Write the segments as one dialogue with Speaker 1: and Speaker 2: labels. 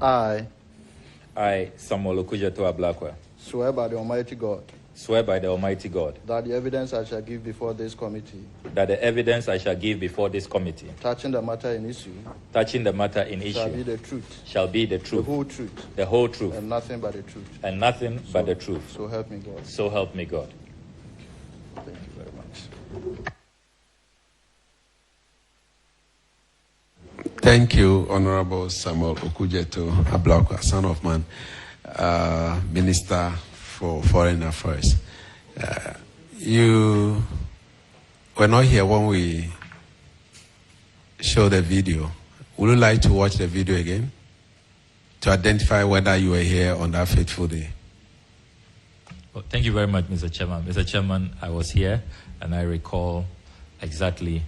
Speaker 1: I,
Speaker 2: Samuel Okudzeto Ablakwa,
Speaker 1: swear by the Almighty God
Speaker 2: swear by the Almighty God
Speaker 1: that the evidence I shall give before this committee
Speaker 2: that the evidence I shall give before this committee
Speaker 1: touching the matter in issue
Speaker 2: shall
Speaker 1: be the truth,
Speaker 2: the whole truth,
Speaker 1: and nothing but the truth.
Speaker 2: but the truth.
Speaker 1: So help me God.
Speaker 2: So help me God.
Speaker 1: Thank you very much.
Speaker 3: Thank you, Honorable Samuel Okudzeto Ablakwa, son of man, Minister for Foreign Affairs. You were not here when we showed the video. Would you like to watch the video again to identify whether you were here on that fateful day?
Speaker 2: Well, thank you very much, Mr. Chairman. Mr. Chairman, I was here and I recall exactly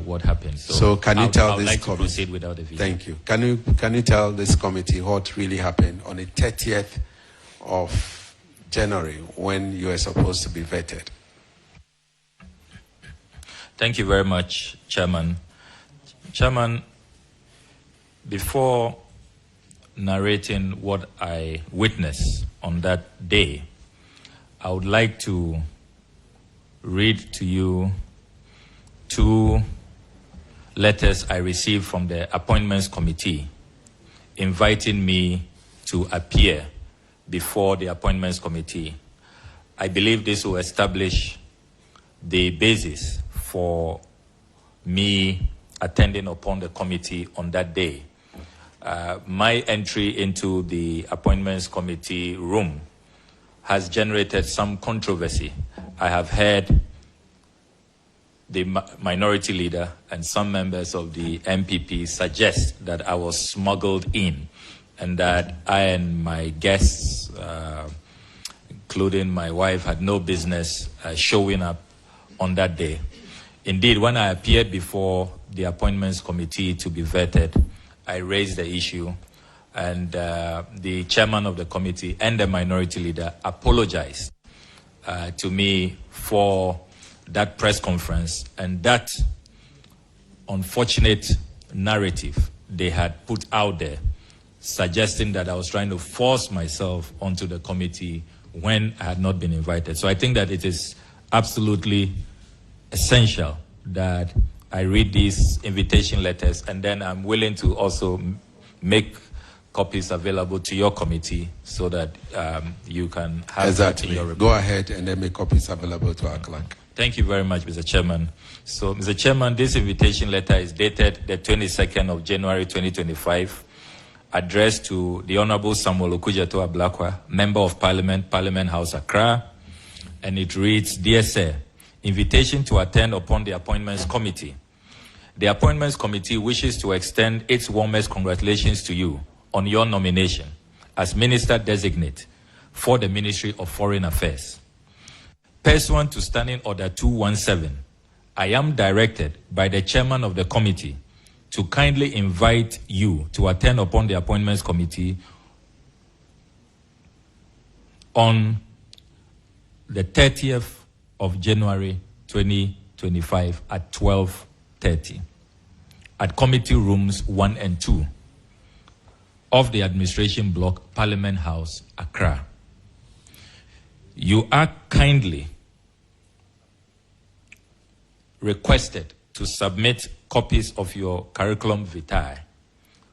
Speaker 2: what happened.
Speaker 3: So can you tell this
Speaker 2: like
Speaker 3: committee?
Speaker 2: to proceed without the video.
Speaker 3: Thank you. Can you tell this committee what really happened on the 30th of January when you were supposed to be vetted?
Speaker 2: Thank you very much, Chairman. Chairman, before narrating what I witnessed on that day, I would like to read to you two letters I received from the Appointments Committee inviting me to appear before the Appointments Committee. I believe this will establish the basis for me attending upon the committee on that day. My entry into the Appointments Committee room has generated some controversy. I have heard the minority leader and some members of the NPP suggest that I was smuggled in and that I and my guests, including my wife, had no business showing up on that day. Indeed, when I appeared before the Appointments Committee to be vetted, I raised the issue, and the chairman of the committee and the minority leader apologized to me for that press conference and that unfortunate narrative they had put out there, suggesting that I was trying to force myself onto the committee when I had not been invited. So I think that it is absolutely essential that I read these invitation letters, and then I'm willing to also make copies available to your committee so that you can have that in your report.
Speaker 3: Go ahead and then make copies available to our clerk.
Speaker 2: Thank you very much, Mr. Chairman. So, Mr. Chairman, this invitation letter is dated the 22nd of January 2025, addressed to the Honorable Samuel Okudzeto Ablakwa, Member of Parliament, Parliament House, Accra, and it reads, Dear Sir, invitation to attend upon the Appointments Committee. The Appointments Committee wishes to extend its warmest congratulations to you on your nomination as Minister-designate for the Ministry of Foreign Affairs. Pursuant to Standing Order 217, I am directed by the Chairman of the Committee to kindly invite you to attend upon the Appointments Committee on the 30th of January 2025 at 12:30 at Committee Rooms 1 and 2 of the Administration Block, Parliament House, Accra. You are kindly requested to submit copies of your curriculum vitae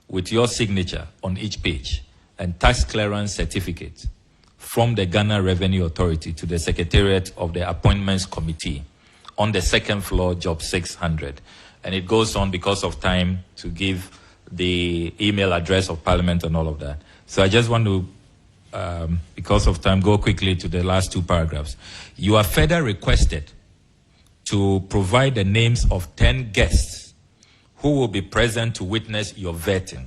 Speaker 2: with your signature on each page and tax clearance certificate from the Ghana Revenue Authority to the Secretariat of the Appointments Committee on the second floor, job 600. And it goes on because of time to give the email address of Parliament and all of that. So I just want to, because of time, go quickly to the last two paragraphs. You are further requested to provide the names of 10 guests who will be present to witness your vetting.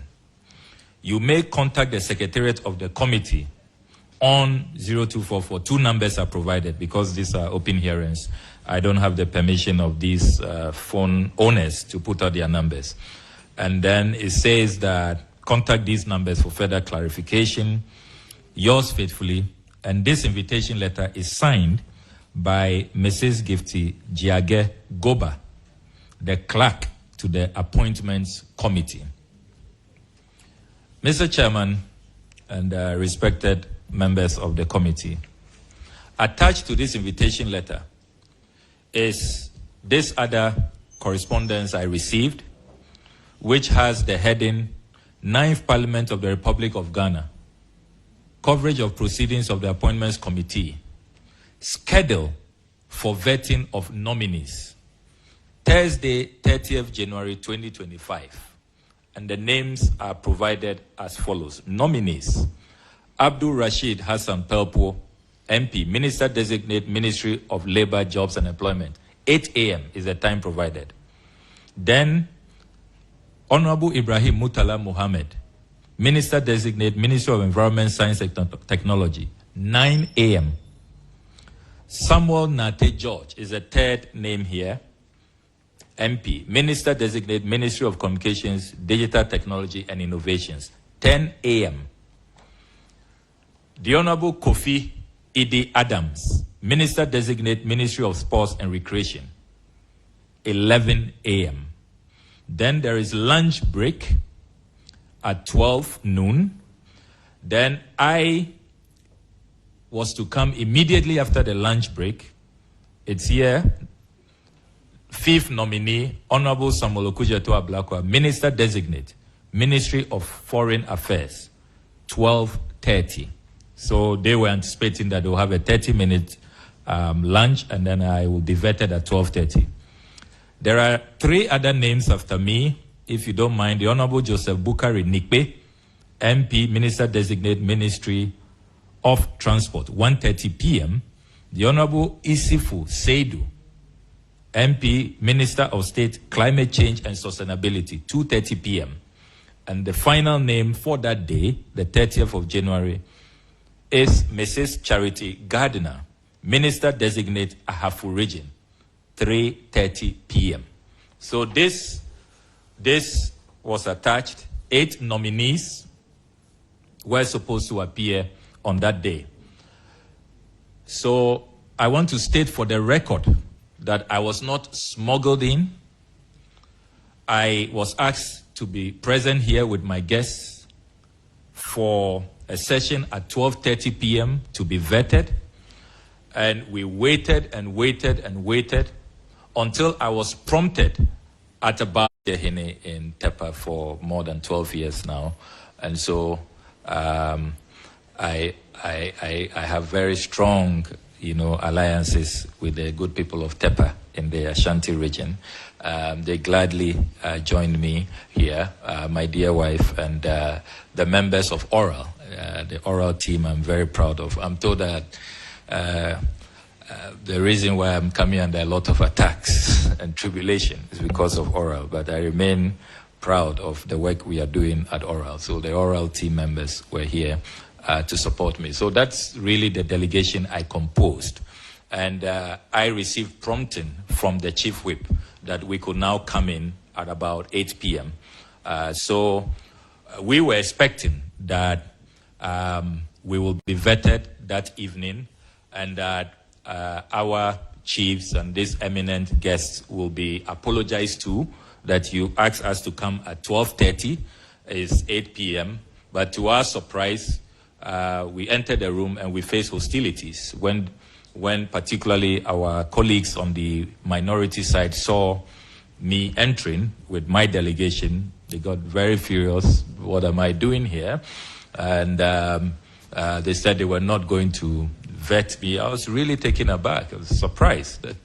Speaker 2: You may contact the Secretariat of the Committee on 0244. Two numbers are provided because these are open hearings. I don't have the permission of these phone owners to put out their numbers. And then it says that contact these numbers for further clarification. Yours faithfully. And this invitation letter is signed by Mrs. Gifty Jiage Goba, the clerk to the Appointments Committee. Mr. Chairman and respected members of the committee, attached to this invitation letter is this other correspondence I received, which has the heading, 9th Parliament of the Republic of Ghana, coverage of proceedings of the Appointments Committee, schedule for vetting of nominees, Thursday, 30th January 2025. And the names are provided as follows. Nominees: Abdul Rashid Hassan Pelpo, MP, Minister Designate, Ministry of Labor, Jobs and Employment. 8 a.m. is the time provided. Then, Honorable Ibrahim Mutala Mohammed, Minister Designate, Ministry of Environment, Science and Technology. 9 a.m. Samuel Nate George is the third name here. MP, Minister Designate, Ministry of Communications, Digital Technology and Innovations. 10 a.m. The Honorable Kofi Idi Adams, Minister Designate, Ministry of Sports and Recreation. 11 a.m. Then there is lunch break at 12 noon. Then I was to come immediately after the lunch break. It's here. 5th nominee, Honorable Samuel Okudzeto Ablakwa, Minister Designate, Ministry of Foreign Affairs, 12:30. So they were anticipating that they'll have a 30-minute lunch, and then I will be vetted at 12:30. There are 3 other names after me, if you don't mind. The Honorable Joseph Bukari Nikbe, MP, Minister Designate, Ministry of Transport, 1:30 p.m. The Honorable Isifu Seidu, MP, Minister of State, Climate Change and Sustainability, 2:30 p.m. And the final name for that day, the 30th of January, is Mrs. Charity Gardiner, Minister Designate, Ahafu Region, 3:30 p.m. So this was attached. 8 nominees were supposed to appear on that day. So I want to state for the record that I was not smuggled in. I was asked to be present here with my guests for a session at 12:30 p.m. to be vetted. And we waited and waited and waited until I was prompted at about in Tepa for more than 12 years now. And so I have very strong alliances with the good people of Tepa in the Ashanti region. They gladly joined me here, my dear wife, and the members of Oral, the Oral team I'm very proud of. I'm told that the reason why I'm coming under a lot of attacks and tribulation is because of Oral, but I remain proud of the work we are doing at Oral. So the Oral team members were here to support me. So that's really the delegation I composed. And I received prompting from the chief whip that we could now come in at about 8 p.m. So we were expecting that we will be vetted that evening, and that our chiefs and these eminent guests will be apologized to, that you asked us to come at 12:30, is 8 p.m. But to our surprise, we entered the room and we faced hostilities when particularly our colleagues on the minority side saw me entering with my delegation. They got very furious. What am I doing here? And they said they were not going to vet me. I was really taken aback. I was surprised that,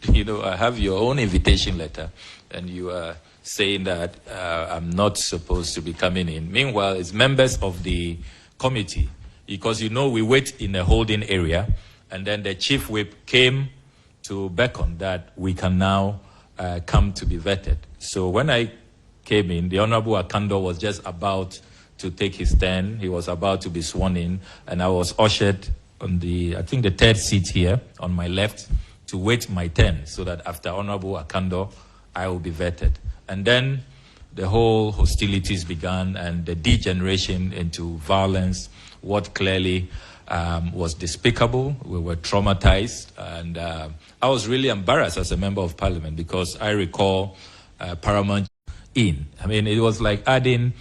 Speaker 2: I have your own invitation letter and you are saying that I'm not supposed to be coming in. Meanwhile, it's members of the committee, because we wait in a holding area, and then the chief whip came to beckon that we can now come to be vetted. So when I came in, the Honorable Akando was just about to take his turn. He was about to be sworn in, and I was ushered on the 3rd seat here on my left to wait my turn, so that after Honorable Akando, I will be vetted. And then the whole hostilities began, and the degeneration into violence, what clearly was despicable. We were traumatized, and I was really embarrassed as a member of parliament, because I recall Paramount in. I mean, it was like adding,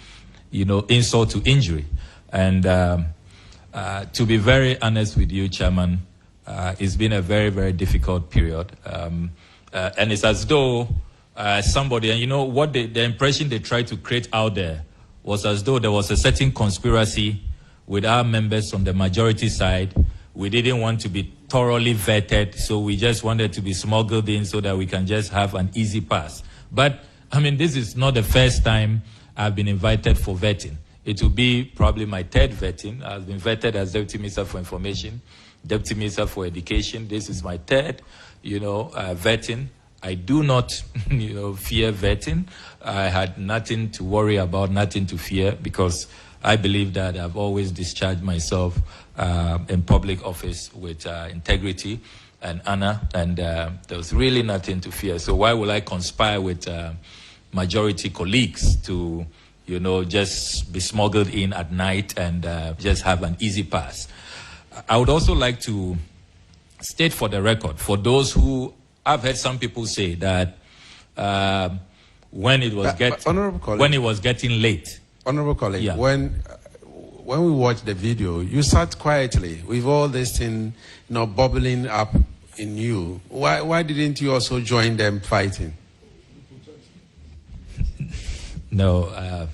Speaker 2: insult to injury. And to be very honest with you, Chairman, it's been a very, very difficult period. And it's as though somebody, and what the impression they tried to create out there was as though there was a certain conspiracy with our members on the majority side. We didn't want to be thoroughly vetted, so we just wanted to be smuggled in so that we can just have an easy pass. But, this is not the first time I've been invited for vetting. It will be probably my third vetting. I've been vetted as Deputy Minister for Information, Deputy Minister for Education. This is my third, vetting. I do not, fear vetting. I had nothing to worry about, nothing to fear, because I believe that I've always discharged myself in public office with integrity and honor, and there was really nothing to fear. So why will I conspire with majority colleagues to, just be smuggled in at night and just have an easy pass? I would also like to state for the record, for those who, I've heard some people say that when it was getting late.
Speaker 3: Honorable colleague,
Speaker 2: yeah.
Speaker 3: When we watched the video, you sat quietly with all this thing, bubbling up in you. Why didn't you also join them fighting?
Speaker 2: No,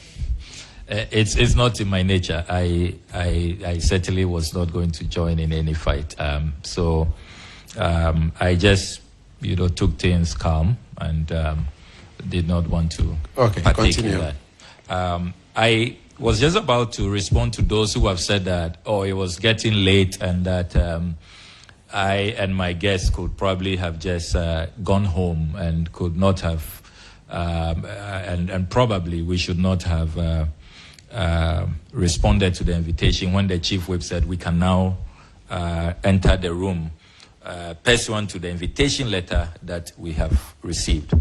Speaker 2: it's not in my nature. I certainly was not going to join in any fight. So I just, took things calm and did not want to partake in that. I was just about to respond to those who have said that, it was getting late and that I and my guests could probably have just gone home and could not have, and probably we should not have responded to the invitation when the Chief Whip said we can now enter the room pursuant to the invitation letter that we have received.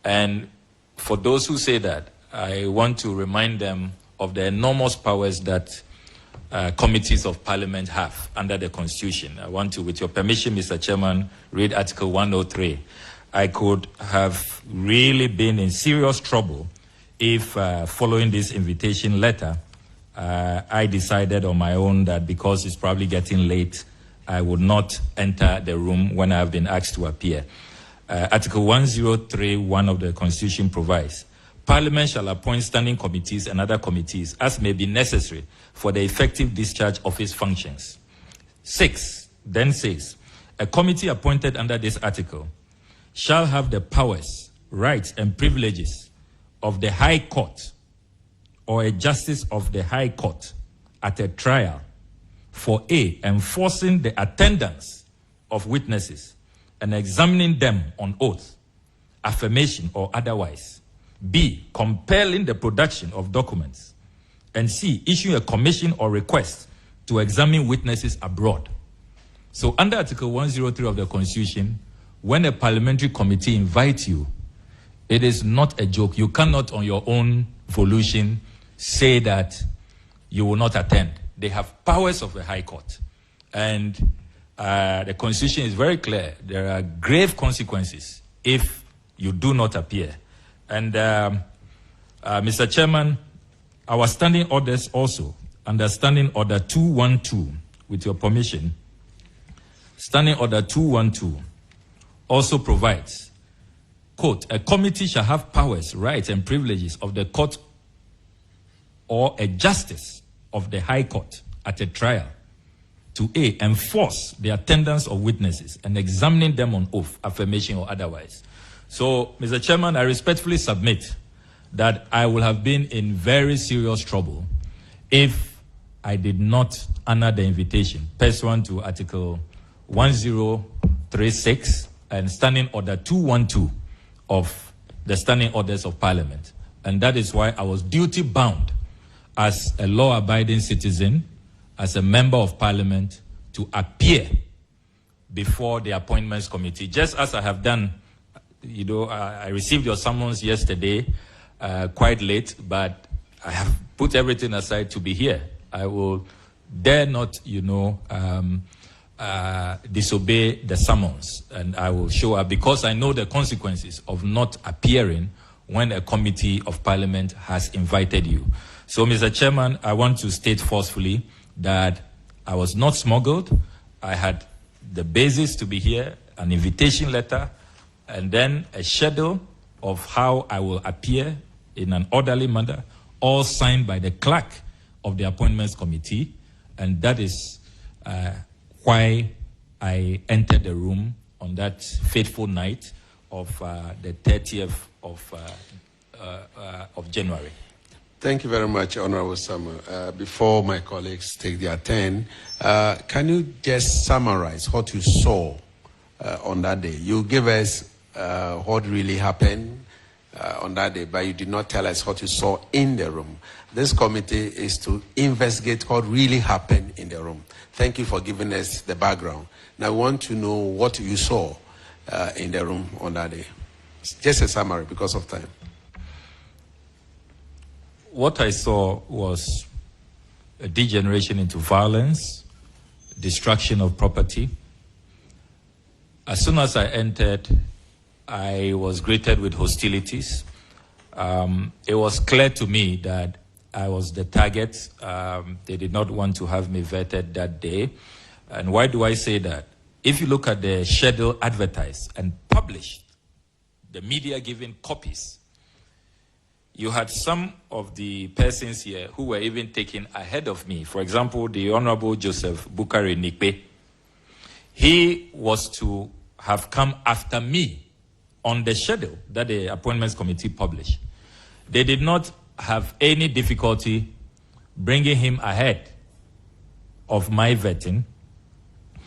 Speaker 2: And for those who say that, I want to remind them of the enormous powers that committees of parliament have under the Constitution. I want to, with your permission, Mr. Chairman, read Article 103. I could have really been in serious trouble if, following this invitation letter, I decided on my own that because it's probably getting late, I would not enter the room when I have been asked to appear. Article 103(1) of the Constitution provides, Parliament shall appoint standing committees and other committees as may be necessary for the effective discharge of its functions. 6 then says, a committee appointed under this article shall have the powers, rights, and privileges of the High Court or a justice of the High Court at a trial for A, enforcing the attendance of witnesses and examining them on oath, affirmation, or otherwise. B, compelling the production of documents. And C, issuing a commission or request to examine witnesses abroad. So under Article 103 of the Constitution, when a parliamentary committee invites you, it is not a joke. You cannot on your own volition say that you will not attend. They have powers of the High Court. And the Constitution is very clear. There are grave consequences if you do not appear. And Mr. Chairman, our standing orders also, under Standing Order 212, with your permission, Standing Order 212 also provides, quote, a committee shall have powers, rights, and privileges of the court or a justice of the High Court at a trial to A, enforce the attendance of witnesses and examining them on oath, affirmation, or otherwise. So, Mr. Chairman, I respectfully submit that I will have been in very serious trouble if I did not honor the invitation pursuant to Article 1036 and Standing Order 212 of the Standing Orders of Parliament. And that is why I was duty-bound as a law-abiding citizen, as a member of Parliament, to appear before the Appointments Committee, just as I have done. You know, I received your summons yesterday, quite late, but I have put everything aside to be here. I will dare not, disobey the summons, and I will show up because I know the consequences of not appearing when a committee of parliament has invited you. So, Mr. Chairman, I want to state forcefully that I was not smuggled. I had the basis to be here, an invitation letter, and then a schedule of how I will appear in an orderly manner, all signed by the clerk of the appointments committee. And that is why I entered the room on that fateful night of the 30th of January.
Speaker 3: Thank you very much, Honorable Samuel. Before my colleagues take their turn, can you just summarize what you saw on that day? You give us what really happened on that day, but you did not tell us what you saw in the room. This committee is to investigate what really happened in the room. Thank you for giving us the background. Now, I want to know what you saw in the room on that day. Just a summary because of time.
Speaker 2: What I saw was a degeneration into violence, destruction of property. As soon as I entered, I was greeted with hostilities. It was clear to me that I was the target. They did not want to have me vetted that day. And why do I say that? If you look at the schedule advertised and published, the media giving copies, you had some of the persons here who were even taken ahead of me. For example, the Honorable Joseph Bukari Nikpe. He was to have come after me on the schedule that the appointments committee published. They did not have any difficulty bringing him ahead of my vetting.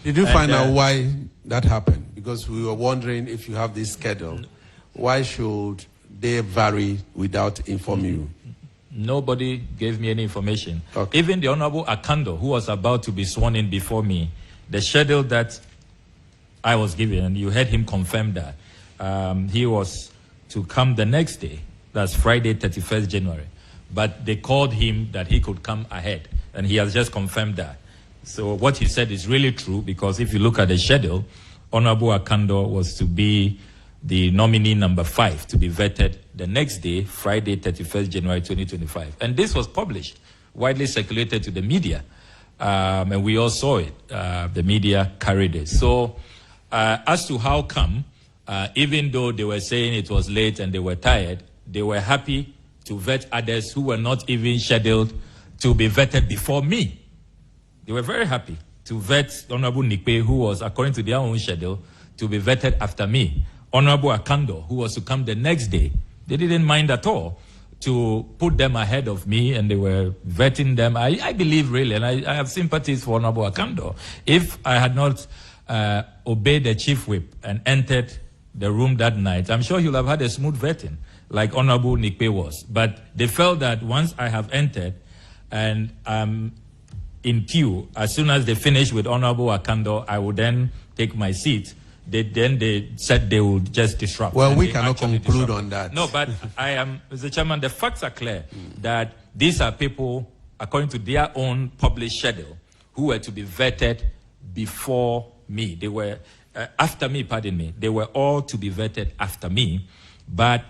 Speaker 3: Did you find out why that happened? Because we were wondering, if you have this schedule, why should they vary without informing you?
Speaker 2: Nobody gave me any information.
Speaker 3: Okay.
Speaker 2: Even the Honorable Akando, who was about to be sworn in before me, the schedule that I was given, and you heard him confirm that, he was to come the next day. That's Friday, 31st January. But they called him that he could come ahead, and he has just confirmed that. So what he said is really true, because if you look at the schedule, Honorable Akando was to be the nominee number 5 to be vetted the next day, Friday, 31st January 2025. And this was published, widely circulated to the media. And we all saw it. The media carried it. So as to how come, even though they were saying it was late and they were tired, they were happy to vet others who were not even scheduled to be vetted before me. They were very happy to vet Honorable Nikpe, who was, according to their own schedule, to be vetted after me. Honorable Akando, who was to come the next day, they didn't mind at all to put them ahead of me, and they were vetting them. I believe really, and I have sympathies for Honorable Akando. If I had not obeyed the chief whip and entered the room that night, I'm sure he'll have had a smooth vetting, like Honorable Nikpe was. But they felt that once I have entered and I'm in queue, as soon as they finish with Honorable Akando, I would then take my seat. They said they would just disrupt.
Speaker 3: Well, we cannot conclude on that.
Speaker 2: No, but I am, Mr. Chairman, the facts are clear that these are people, according to their own published schedule, who were to be vetted before me. They were, after me, pardon me. They were all to be vetted after me. But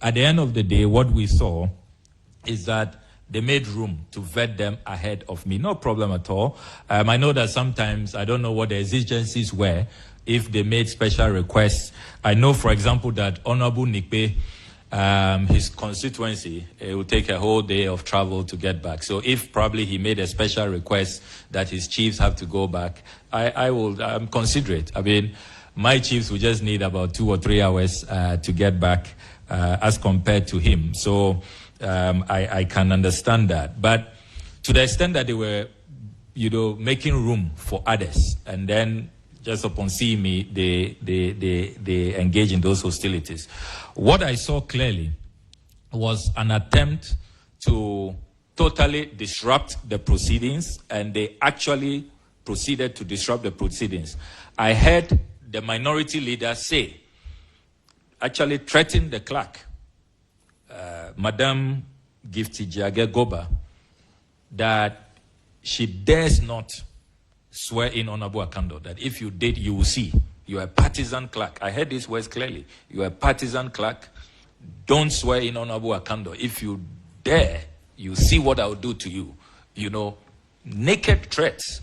Speaker 2: at the end of the day, what we saw is that they made room to vet them ahead of me. No problem at all. I know that sometimes, I don't know what the exigencies were, if they made special requests. I know, for example, that Honorable Nikpe, his constituency, it will take a whole day of travel to get back. So if probably he made a special request that his chiefs have to go back, I'm considerate. I mean, my chiefs will just need about 2 or 3 hours to get back as compared to him. So I can understand that. But to the extent that they were, making room for others, and then just upon seeing me, they engage in those hostilities. What I saw clearly was an attempt to totally disrupt the proceedings, and they actually proceeded to disrupt the proceedings. I heard the minority leader say, actually threaten the clerk, Madam Gifty Jage Goba, that she dares not swear in Honorable Akando, that if you did, you will see. You are a partisan clerk. I heard these words clearly. You are a partisan clerk. don't swear in Honorable Akando. If you dare, you see what I'll do to you. You know, naked threats.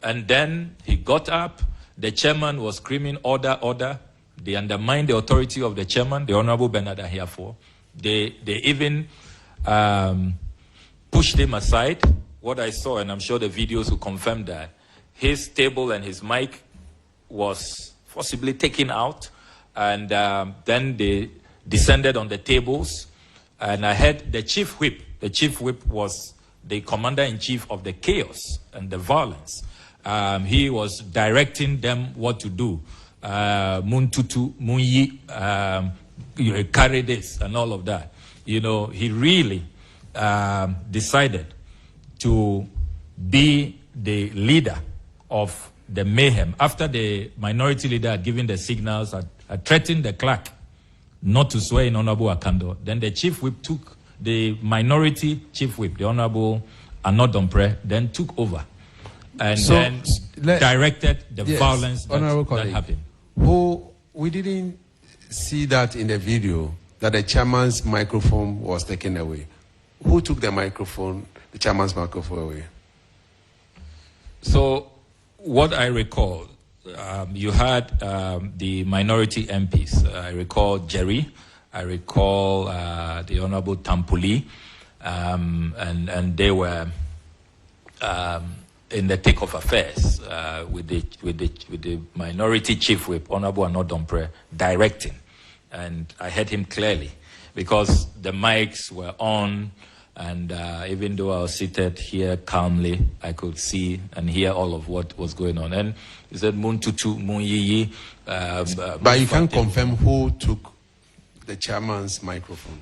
Speaker 2: And then he got up. The chairman was screaming, order, order. They undermined the authority of the chairman, the Honorable Bernard Ahiafo. They even pushed him aside. What I saw, and I'm sure the videos will confirm that, his table and his mic was forcibly taken out. And then they descended on the tables. And I heard the chief whip. The chief whip was the commander-in-chief of the chaos and the violence. He was directing them what to do. Muntutu, Munyi, carry this and all of that. You know, he really decided to be the leader of the mayhem. After the minority leader had given the signals, had threatened the clerk not to swear in Honorable Akando, then the chief whip took, the minority chief whip, the Honorable Anodompre, then took over. And so, then directed the violence that happened.
Speaker 3: We didn't see that in the video, that the chairman's microphone was taken away. Who took the microphone, the chairman's microphone away?
Speaker 2: So, what I recall, you had the minority MPs. I recall Jerry. I recall the Honorable Tampuli. And they were in the thick of affairs with the minority chief whip, Honorable Anodompre, directing. And I heard him clearly because the mics were on, and even though I was seated here calmly, I could see and hear all of what was going on. And he said, Muntutu, Munyiyi.
Speaker 3: But you can't confirm who took the chairman's microphone.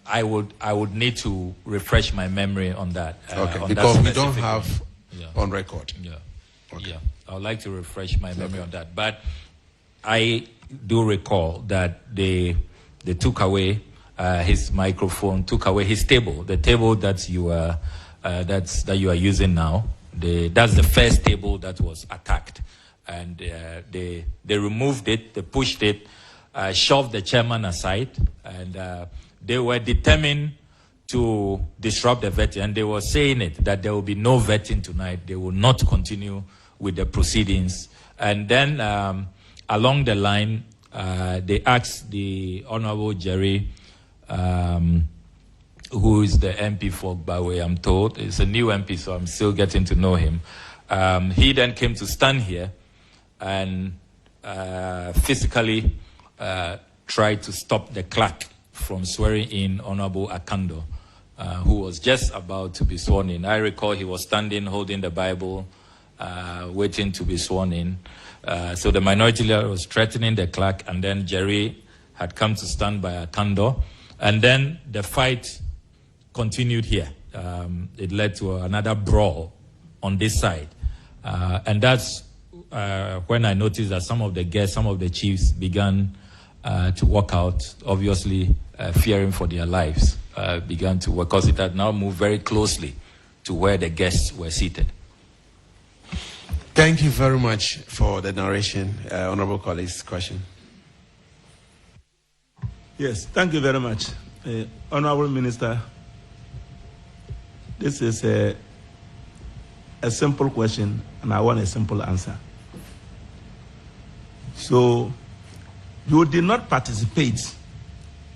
Speaker 2: I would need to refresh my memory on that.
Speaker 3: Okay, because we don't have on record.
Speaker 2: Yeah.
Speaker 3: Okay.
Speaker 2: Yeah. I would like to refresh my memory on that. But I do recall that they took away his microphone, took away his table, the table that you are using now. That's the first table that was attacked, and they removed it, they pushed it, shoved the chairman aside, and they were determined to disrupt the vetting, and they were saying it, that there will be no vetting tonight. They will not continue with the proceedings. And then along the line, they asked the Honorable Jerry, who is the MP for Bawe, I'm told. It's a new MP, so I'm still getting to know him. He then came to stand here and physically tried to stop the clerk from swearing in Honorable Akando, who was just about to be sworn in. I recall he was standing, holding the Bible, waiting to be sworn in. So the minority leader was threatening the clerk, and then Jerry had come to stand by Akando. And then the fight continued here. It led to another brawl on this side. And that's when I noticed that some of the guests, some of the chiefs began to walk out, obviously fearing for their lives, began to work, because it had now moved very closely to where the guests were seated.
Speaker 3: Thank you very much for the narration. Honorable colleagues, question.
Speaker 4: Yes, thank you very much. Honorable Minister, this is a simple question, and I want a simple answer. So, you did not participate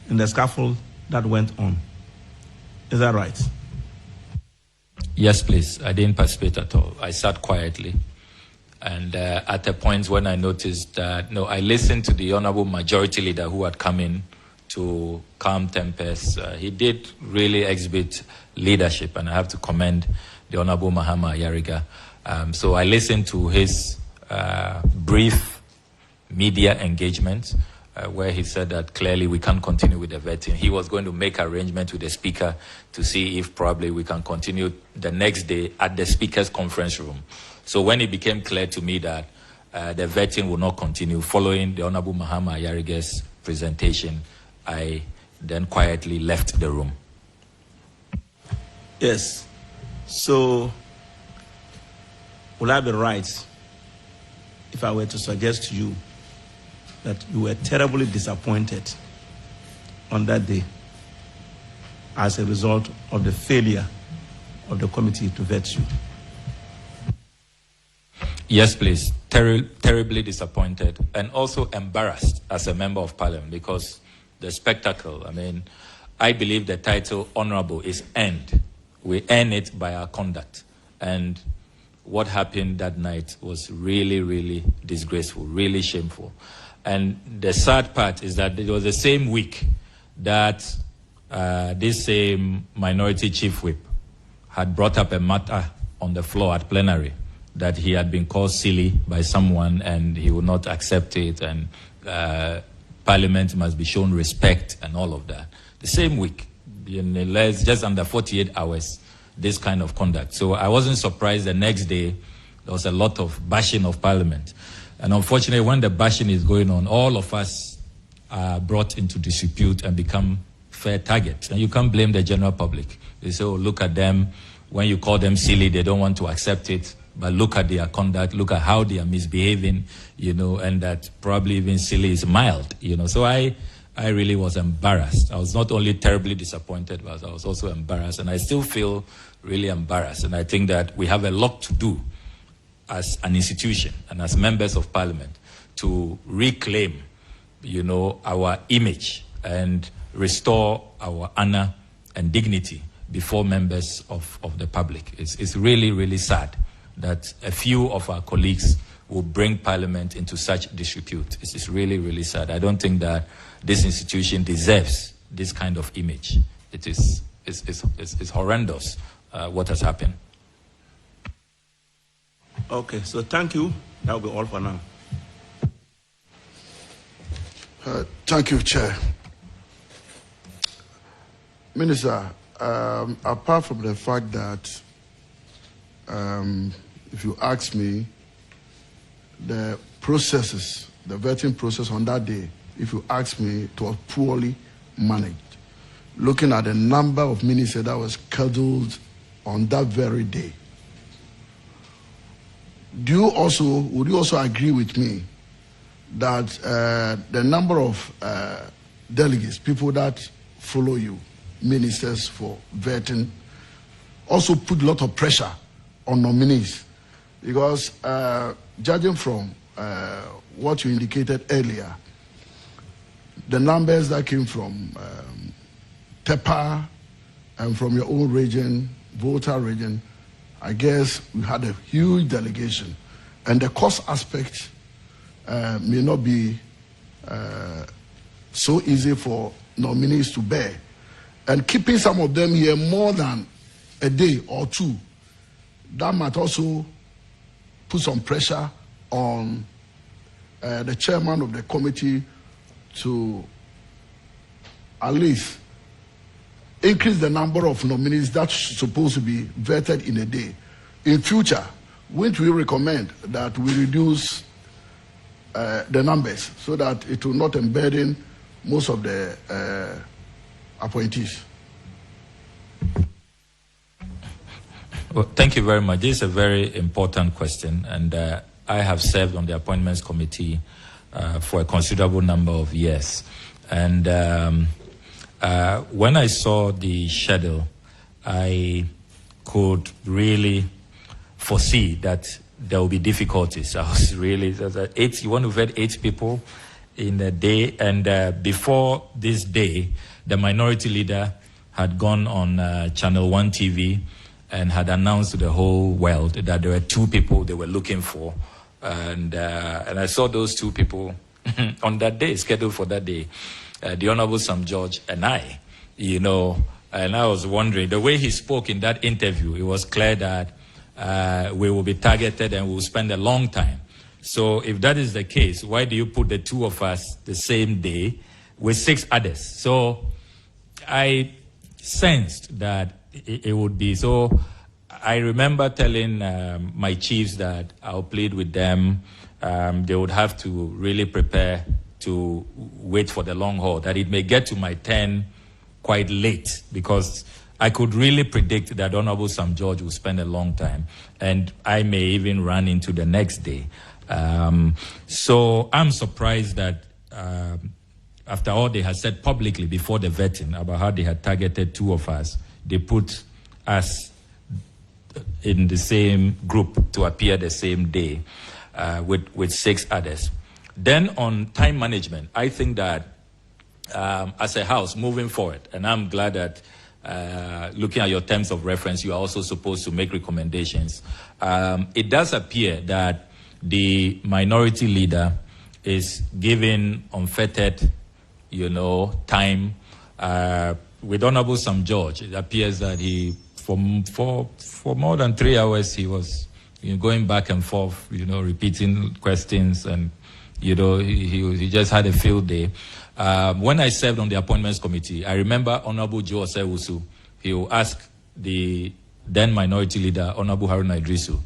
Speaker 4: in the scaffold that went on. Is that right?
Speaker 2: Yes, please. I didn't participate at all. I sat quietly. And at a point when I noticed that, no, I listened to the Honorable Majority Leader who had come in to calm tempers. He did really exhibit leadership, and I have to commend the Honorable Mahama Yariga. So I listened to his brief media engagement where he said that clearly we can't continue with the vetting. He was going to make arrangements with the speaker to see if probably we can continue the next day at the speaker's conference room. So when it became clear to me that the vetting will not continue following the Honorable Mahama Yariga's presentation, I then quietly left the room.
Speaker 4: Yes. So, will I be right if I were to suggest to you that you were terribly disappointed on that day as a result of the failure of the committee to vet you?
Speaker 2: Yes, please. Terribly disappointed and also embarrassed as a member of parliament because the spectacle, I mean, I believe the title honorable is earned. We earn it by our conduct. And what happened that night was really, really disgraceful, really shameful. And the sad part is that it was the same week that this same minority chief whip had brought up a matter on the floor at plenary that he had been called silly by someone and he would not accept it, and Parliament must be shown respect and all of that. The same week, in less, just under 48 hours, this kind of conduct. So I wasn't surprised the next day there was a lot of bashing of Parliament. And unfortunately, when the bashing is going on, all of us are brought into disrepute and become fair targets. And you can't blame the general public. They say, oh, look at them. When you call them silly, they don't want to accept it. But look at their conduct, look at how they are misbehaving, and that probably even silly is mild, So I really was embarrassed. I was not only terribly disappointed, but I was also embarrassed. And I still feel really embarrassed. And I think that we have a lot to do as an institution and as members of parliament to reclaim, our image and restore our honor and dignity before members of the public. It's really, really sad that a few of our colleagues will bring Parliament into such disrepute. It's really, really sad. I don't think that this institution deserves this kind of image. It's horrendous what has happened.
Speaker 4: Okay, so thank you. That will be all for now.
Speaker 5: Thank you, Chair. Minister, apart from the fact that if you ask me, the processes, the vetting process on that day, if you ask me, it was poorly managed. Looking at the number of ministers that was scheduled on that very day, would you also agree with me that the number of delegates, people that follow you, ministers for vetting, also put a lot of pressure on nominees? Because judging from what you indicated earlier, the numbers that came from TEPA and from your own region, Volta region, I guess we had a huge delegation. And the cost aspect may not be so easy for nominees to bear. And keeping some of them here more than a day or two, that might also put some pressure on the chairman of the committee to at least increase the number of nominees that's supposed to be vetted in a day. In future, wouldn't we recommend that we reduce the numbers so that it will not emburden most of the appointees?
Speaker 2: Well, thank you very much. This is a very important question, and I have served on the appointments committee for a considerable number of years. And when I saw the schedule, I could really foresee that there will be difficulties. I was really, you want to vet 8 people in a day, and before this day, the minority leader had gone on Channel 1 TV and had announced to the whole world that there were 2 people they were looking for. And I saw those 2 people on that day, scheduled for that day, the Honorable Sam George and I, and I was wondering, the way he spoke in that interview, it was clear that we will be targeted and we will spend a long time. So if that is the case, why do you put the 2 of us the same day with 6 others? So I sensed that it would be. So I remember telling my chiefs that I'll plead with them. They would have to really prepare to wait for the long haul, that it may get to my turn quite late, because I could really predict that Honorable Sam George will spend a long time, and I may even run into the next day. So I'm surprised that after all they had said publicly before the vetting about how they had targeted 2 of us, they put us in the same group to appear the same day with 6 others. Then on time management, I think that as a house moving forward, and I'm glad that looking at your terms of reference, you are also supposed to make recommendations. It does appear that the minority leader is given unfettered, time. With Honorable Sam George, it appears that he, for more than 3 hours, he was going back and forth, repeating questions, and he just had a field day. When I served on the appointments committee, I remember Honorable Joe Osewusu. He will ask the then minority leader, Honorable Haruna Idrisu,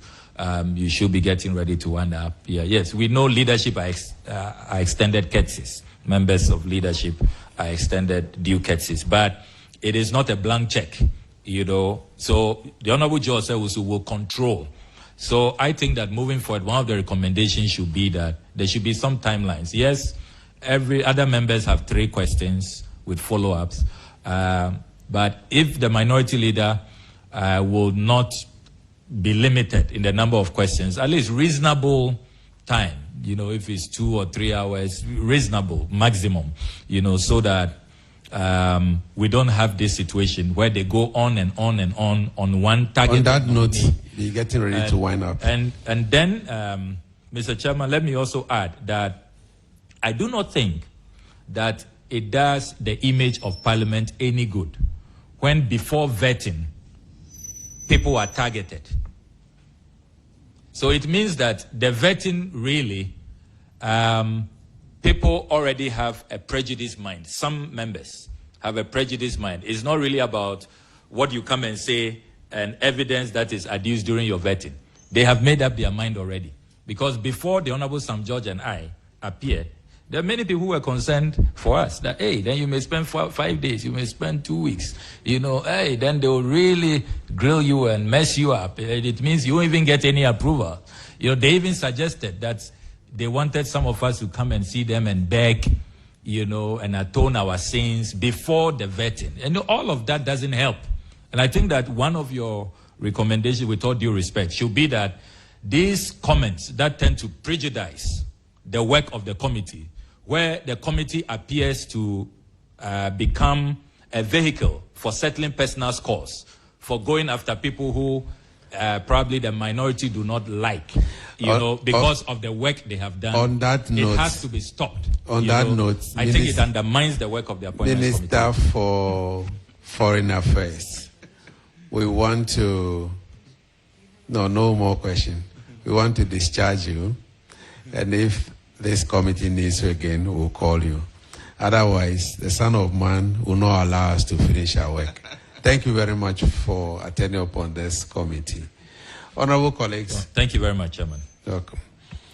Speaker 2: you should be getting ready to wind up. Yeah, yes, we know leadership are extended courtesies. Members of leadership are extended due courtesies, but it is not a blank check, So the Honorable Joe Osewusu will control. So I think that moving forward, one of the recommendations should be that there should be some timelines. Yes, every other members have 3 questions with follow-ups, but if the minority leader will not be limited in the number of questions, at least reasonable time, if it's 2 or 3 hours, reasonable maximum, so that we don't have this situation where they go on and on and on one target.
Speaker 3: On that note, we're getting ready to wind up.
Speaker 2: And then, Mr. Chairman, let me also add that I do not think that it does the image of Parliament any good when before vetting, people are targeted. So it means that the vetting really, people already have a prejudiced mind. Some members have a prejudiced mind. It's not really about what you come and say and evidence that is adduced during your vetting. They have made up their mind already. Because before the Honorable Sam George and I appeared, there are many people who were concerned for us that, hey, then you may spend 5 days, you may spend 2 weeks, hey, then they'll really grill you and mess you up. It means you won't even get any approval. They even suggested that they wanted some of us to come and see them and beg, and atone our sins before the vetting. And all of that doesn't help. And I think that one of your recommendations, with all due respect, should be that these comments that tend to prejudice the work of the committee, where the committee appears to become a vehicle for settling personal scores, for going after people who probably the minority do not like, because of the work they have done.
Speaker 3: On that note,
Speaker 2: it has to be stopped.
Speaker 3: On that note,
Speaker 2: I think it undermines the work of the appointments committee.
Speaker 3: Minister for Foreign Affairs, we want to... No more question. We want to discharge you, and if this committee needs you again, we'll call you. Otherwise, the Son of Man will not allow us to finish our work. Thank you very much for attending upon this committee. Honorable colleagues.
Speaker 2: Thank you very much, Chairman.
Speaker 3: Welcome.